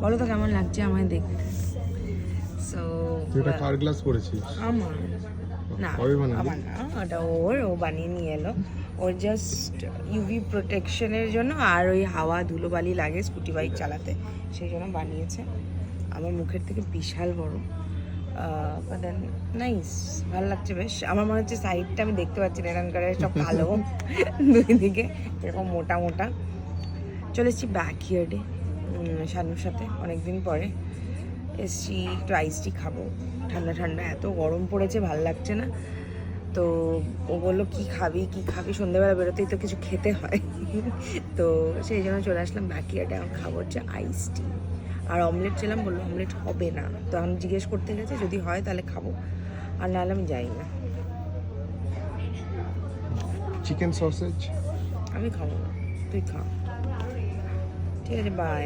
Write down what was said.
বলো তো কেমন লাগছে আমায় দেখতে। সো তুইটা কার গ্লাস পড়েছিস? আমার না, কবে বানালি? আমার না, ওটা ও বানিয়ে নিয়ে এলো। ওর জাস্ট ইউভি প্রোটেকশনের জন্য, আর ওই হাওয়া ধুলোবালি লাগে স্কুটি বাইক চালাতে, সেই জন্য বানিয়েছে। আমার মুখের থেকে বিশাল বড়, দেন নাইস, ভালো লাগছে বেশ। আমার মনে হচ্ছে সাইডটা আমি দেখতে পাচ্ছি না, এখানকার সব কালো দুই দিকে এরকম মোটা মোটা। চলে এসেছি ব্যাক ইয়ার্ডে শানুর সাথে, অনেকদিন পরে এসছি। একটু আইসটি খাবো, ঠান্ডা ঠান্ডা, এত গরম পড়েছে, ভালো লাগছে না। তো ও বললো কী খাবি কী খাবি, সন্ধ্যেবেলা বেরোতেই তো কিছু খেতে হয়। তো সেই জন্য চলে আসলাম ব্যাকইয়ার্ডে। এখন খাবো হচ্ছে আইস টি আর অমলেট ছিলাম, বললো অমলেট হবে না, তো আমি জিজ্ঞেস করতে গেছে যদি হয় তাহলে খাবো, আর নাহলে আমি যাই না। চিকেন সসেজ আমি খাবো না, তুই খা, ঠিক আছে, বাই।